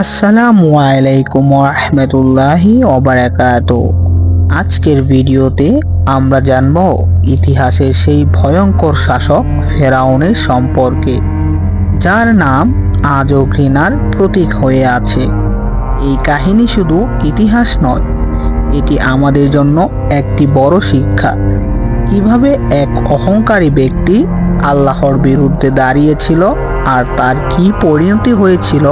আসসালামু আলাইকুম রাহমাতুল্লাহি ওয়া বারাকাতুহু। আজকের ভিডিওতে আমরা জানব ইতিহাসের সেই ভয়ঙ্কর শাসক ফেরাউনের সম্পর্কে, যার নাম আজও ঘৃণার প্রতীক হয়ে আছে। এই কাহিনী শুধু ইতিহাস নয়, এটি আমাদের জন্য একটি বড় শিক্ষা। কিভাবে এক অহংকারী ব্যক্তি আল্লাহর বিরুদ্ধে দাঁড়িয়েছিল আর তার কি পরিণতি হয়েছিল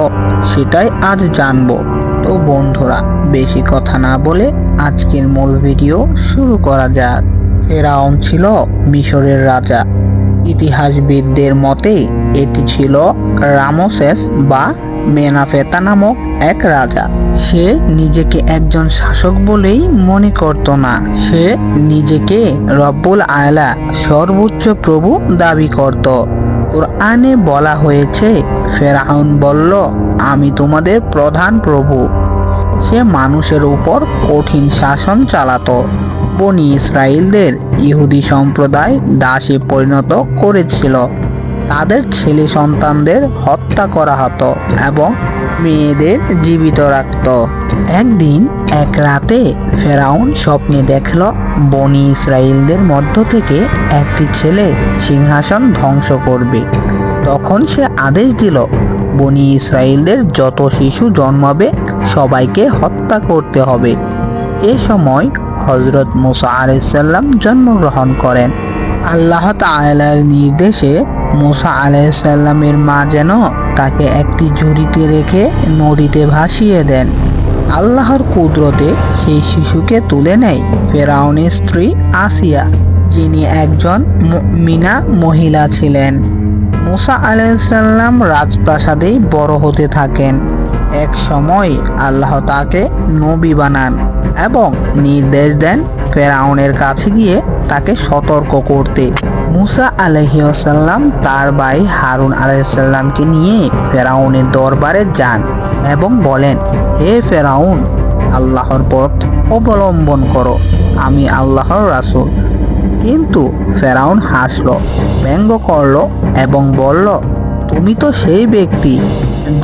সেটাই আজ জানবো। তো বন্ধুরা, বেশি কথা না বলে আজকের মূল ভিডিও শুরু করা যাক। ফেরাউন ছিল মিশরের রাজা। ইতিহাসবিদদের মতে এটি ছিল রামসেস বা মেনাফেতা নামক এক রাজা। সে নিজেকে একজন শাসক বলেই মনে করত না, সে নিজেকে রব্বুল আলা সর্বোচ্চ প্রভু দাবি করত। কোরআনে বলা হয়েছে, ফেরাউন বলল, আমি তোমাদের প্রধান প্রভু। সে মানুষের উপর কঠিন শাসন চালাতো। বনি ইসরাইলদের ইহুদি সম্প্রদায় দাসে পরিণত করেছিল। তাদের ছেলে সন্তানদের হত্যা করা হতো এবং মেয়েদের জীবিত রাখত। একদিন এক রাতে ফেরাউন স্বপ্নে দেখল, বনি ইসরাইলদের মধ্য থেকে একটি ছেলে সিংহাসন ধ্বংস করবে। তখন সে আদেশ দিল, বনি ইসরাইলদের যত শিশু জন্মাবে সবাইকে হত্যা করতে হবে। এ সময় হযরত মুসা আলাইহিস সালাম জন্মগ্রহণ করেন। আল্লাহ তাআলার নির্দেশে মুসা আলাইহিস সালামের মা যেন তাকে একটি ঝুড়িতে রেখে নদীতে ভাসিয়ে দেন। আল্লাহর কুদরতে সেই শিশুকে তুলে নেয় ফেরাউনের স্ত্রী আসিয়া, যিনি একজন মুমিনা মহিলা ছিলেন। মুসা আলাইহিস সালাম রাজপ্রাসাদেই বড় হতে থাকেন। এক সময় আল্লাহ তাকে নবী বানান এবং নির্দেশ দেন ফেরাউনের কাছে গিয়ে তাকে সতর্ক করতে। মুসা আলাইহিস সালাম তার ভাই হারুন আলাইহিস সালামকে নিয়ে ফেরাউনের দরবারে যান এবং বলেন, হে ফেরাউন, আল্লাহর পথ অবলম্বন করো, আমি আল্লাহর রাসূল। কিন্তু ফেরাউন হাসল, ব্যঙ্গ করল এবং বলল, তুমি তো সেই ব্যক্তি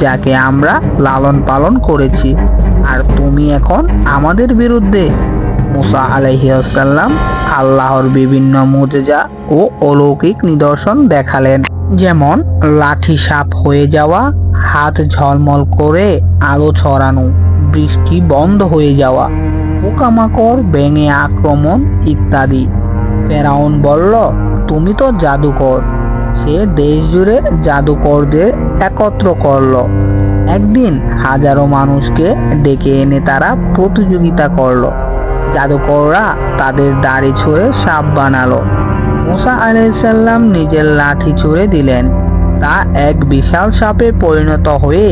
যাকে আমরা লালন পালন করেছি, আর তুমি এখন আমাদের বিরুদ্ধে। মুসা আলাইহিস সালাম আল্লাহর বিভিন্ন মুজিজা ও অলৌকিক নিদর্শন দেখালেন, যেমন লাঠি সাপ হয়ে যাওয়া, হাত ঝলমল করে আলো ছড়ানো, বৃষ্টি বন্ধ হয়ে যাওয়া, পোকামাকড় ব্যাঙে আক্রমণ ইত্যাদি। ফেরাউন বলল, তুমি তো জাদুকর। সে দেশ জুড়ে জাদুকরদের একত্র করল। একদিন হাজারো মানুষকে ডেকে এনে তারা প্রতিযোগিতা করল। জাদুকররা তাদের দাড়ি ছুঁড়ে সাপ বানালো। মুসা আলাইহিস সালাম নিজের লাঠি ছুঁড়ে দিলেন, তা এক বিশাল সাপে পরিণত হয়ে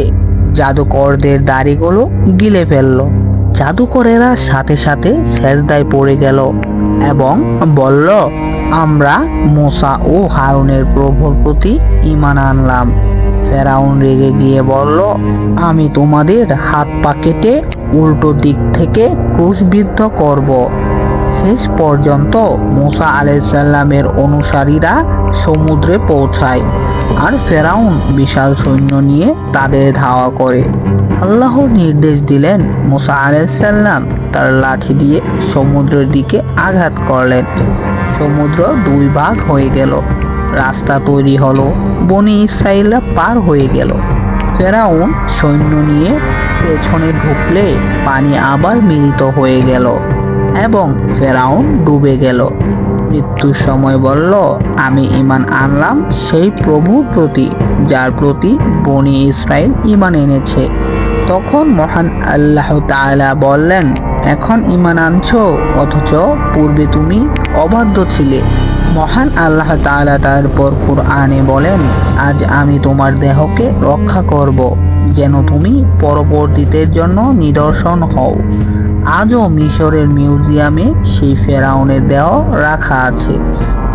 জাদুকরদের দাড়িগুলো গিলে ফেলল। জাদুকরেরা সাথে সাথে সেজদায় পড়ে গেল এবং বলল, আমরা মুসা ও হারুনের প্রভুর প্রতি ঈমান আনলাম। ফেরাউন রেগে গিয়ে বলল, আমি তোমাদের হাত পা কেটে উল্টো দিক থেকে ক্রুশবিদ্ধ করব। শেষ পর্যন্ত মুসা আলাইহিস সালামের অনুসারীরা সমুদ্রে পৌঁছায়, আর ফেরাউন বিশাল সৈন্য নিয়ে তাদের ধাওয়া করে। আল্লাহ নির্দেশ দিলেন, মুসা আলাইহিস সালাম তার লাঠি দিয়ে সমুদ্রের দিকে আঘাত করলেন। সমুদ্র দুই ভাগ হয়ে গেল, রাস্তা তৈরি হলো, বনি ইসরাইলরা পার হয়ে গেল। ফেরাউন সৈন্য নিয়ে পেছনে ঢুকলে পানি আবার মিলিত হয়ে গেল এবং ফেরাউন ডুবে গেল। মৃত্যুর সময় বলল, আমি ঈমান আনলাম সেই প্রভুর প্রতি যার প্রতি বনি ইসরাইল ঈমান এনেছে। তখন মহান আল্লাহ তাআলা বললেন, এখন ঈমান আনছো অথচ পূর্বে তুমি অবাধ্য ছিলে। মহান আল্লাহ তাআলা তারপর কুরআনে বলেন, আজ আমি তোমার দেহকে রক্ষা করব, যেন তুমি পরবর্তীদের জন্য নিদর্শন হও। আজও মিশরের মিউজিয়ামে সেই ফেরাউনের দেহ রাখা আছে।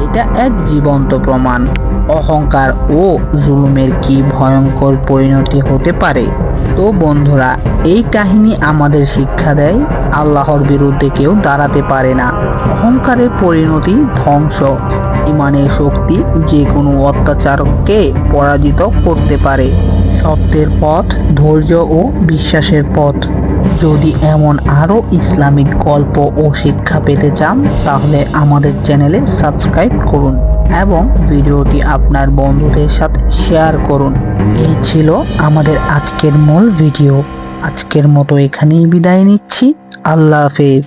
এটা এক জীবন্ত প্রমাণ অহংকার ও জুলুমের কি ভয়ঙ্কর পরিণতি হতে পারে। তো বন্ধুরা, এই কাহিনী আমাদের শিক্ষা দেয়, আল্লাহর বিরুদ্ধে কেউ দাঁড়াতে পারে না। অহংকারের পরিণতি ধ্বংস। ঈমানের শক্তি যে কোনো অত্যাচারকে পরাজিত করতে পারে। সত্যের পথ, ধৈর্য ও বিশ্বাসের পথ। যদি এমন আরও ইসলামিক গল্প ও শিক্ষা পেতে চান তাহলে আমাদের চ্যানেলে সাবস্ক্রাইব করুন এবং ভিডিওটি আপনার বন্ধুদের সাথে শেয়ার করুন। এই ছিল আমাদের আজকের মূল ভিডিও। আজকের মতো এখানেই বিদায় নিচ্ছি। আল্লাহ হাফেজ।